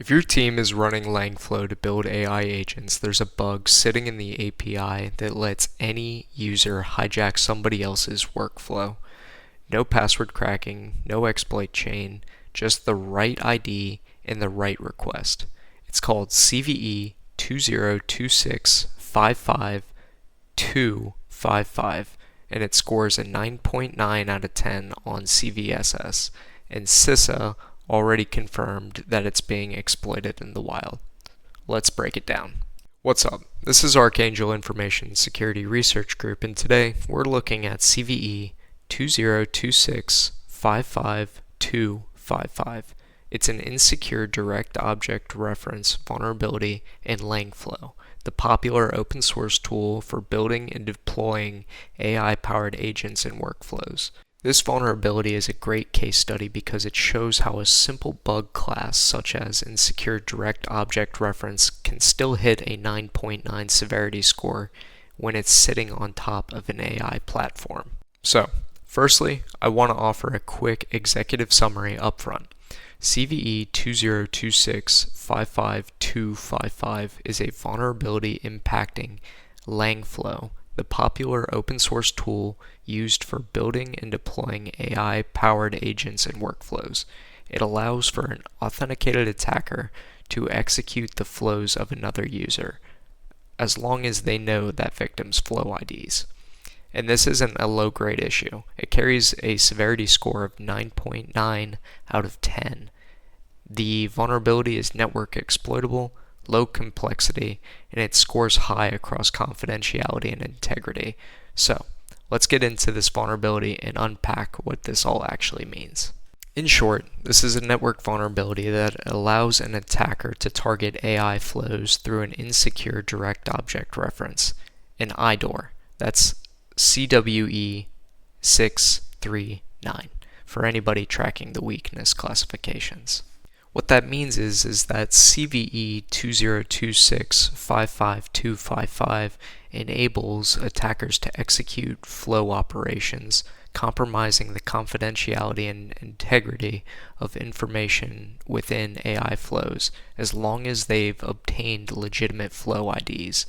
If your team is running Langflow to build AI agents, there's a bug sitting in the API that lets any user hijack somebody else's workflow. No password cracking, no exploit chain, just the right ID and the right request. It's called CVE-2026-55255, and it scores a 9.9 out of 10 on CVSS, and CISA already confirmed that it's being exploited in the wild. Let's break it down. What's up? This is Archangel Information Security Research Group, and today we're looking at CVE 2026-55255. It's an insecure direct object reference vulnerability in Langflow, the popular open source tool for building and deploying AI-powered agents and workflows. This vulnerability is a great case study because it shows how a simple bug class such as insecure direct object reference can still hit a 9.9 severity score when it's sitting on top of an AI platform. So, firstly, I want to offer a quick executive summary upfront. CVE 2026-55255 is a vulnerability impacting Langflow, the popular open source tool used for building and deploying AI-powered agents and workflows. It allows for an authenticated attacker to execute the flows of another user, as long as they know that victim's flow IDs. And this isn't a low-grade issue. It carries a severity score of 9.9 out of 10. The vulnerability is network exploitable, low complexity, and it scores high across confidentiality and integrity. So, let's get into this vulnerability and unpack what this all actually means. In short, this is a network vulnerability that allows an attacker to target AI flows through an insecure direct object reference, an IDOR. That's CVE-639 for anybody tracking the weakness classifications. What that means is that CVE 2026-55255 enables attackers to execute flow operations, compromising the confidentiality and integrity of information within AI flows, as long as they've obtained legitimate flow IDs.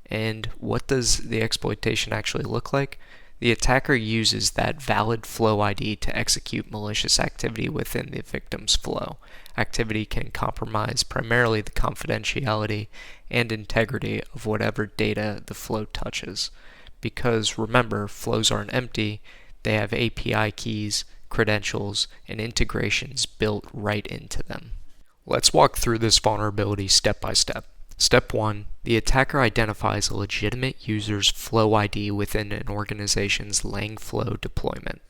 And what does the exploitation actually look like? The attacker uses that valid flow ID to execute malicious activity within the victim's flow. Activity can compromise primarily the confidentiality and integrity of whatever data the flow touches. Because remember, flows aren't empty, they have API keys, credentials, and integrations built right into them. Let's walk through this vulnerability step by step. Step 1. The attacker identifies a legitimate user's flow ID within an organization's Langflow deployment.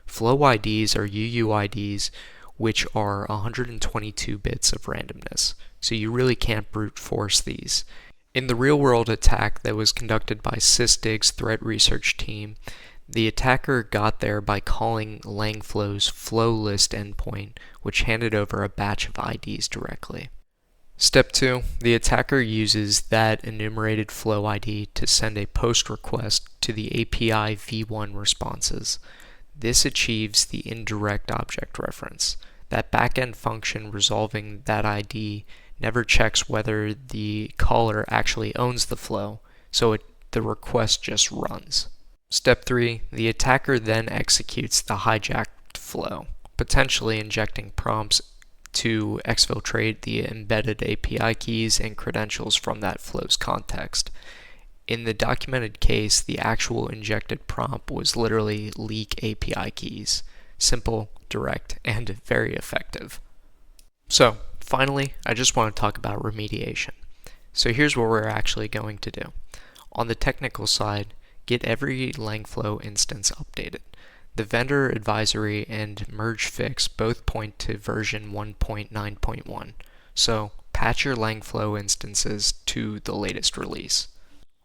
Flow IDs are UUIDs, which are 122 bits of randomness, so you really can't brute force these. In the real-world attack that was conducted by Sysdig's threat research team, the attacker got there by calling Langflow's flow list endpoint, which handed over a batch of IDs directly. Step 2. The attacker uses that enumerated flow ID to send a post request to the API v1 responses. This achieves the indirect object reference. That backend function resolving that ID never checks whether the caller actually owns the flow, so the request just runs. Step 3. The attacker then executes the hijacked flow, potentially injecting prompts to exfiltrate the embedded API keys and credentials from that flow's context. In the documented case, the actual injected prompt was literally leak API keys. Simple, direct, and very effective. So, finally, I just want to talk about remediation. So here's what we're actually going to do. On the technical side, get every Langflow instance updated. The vendor advisory and merge fix both point to version 1.9.1, so patch your Langflow instances to the latest release.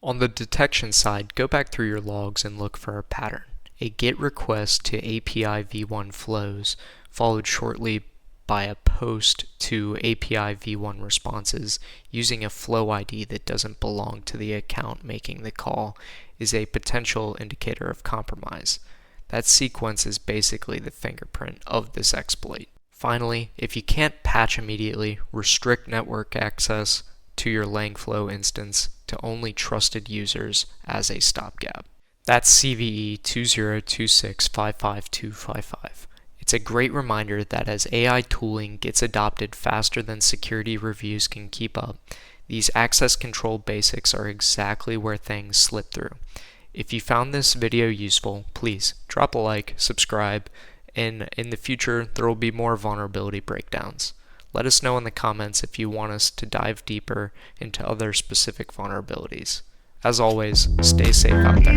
On the detection side, go back through your logs and look for a pattern. A GET request to API v1 flows, followed shortly by a post to API v1 responses using a flow ID that doesn't belong to the account making the call, is a potential indicator of compromise. That sequence is basically the fingerprint of this exploit. Finally, if you can't patch immediately, restrict network access to your Langflow instance to only trusted users as a stopgap. That's CVE-2026-55255. It's a great reminder that as AI tooling gets adopted faster than security reviews can keep up, these access control basics are exactly where things slip through. If you found this video useful, please drop a like, subscribe, and in the future there will be more vulnerability breakdowns. Let us know in the comments if you want us to dive deeper into other specific vulnerabilities. As always, stay safe out there.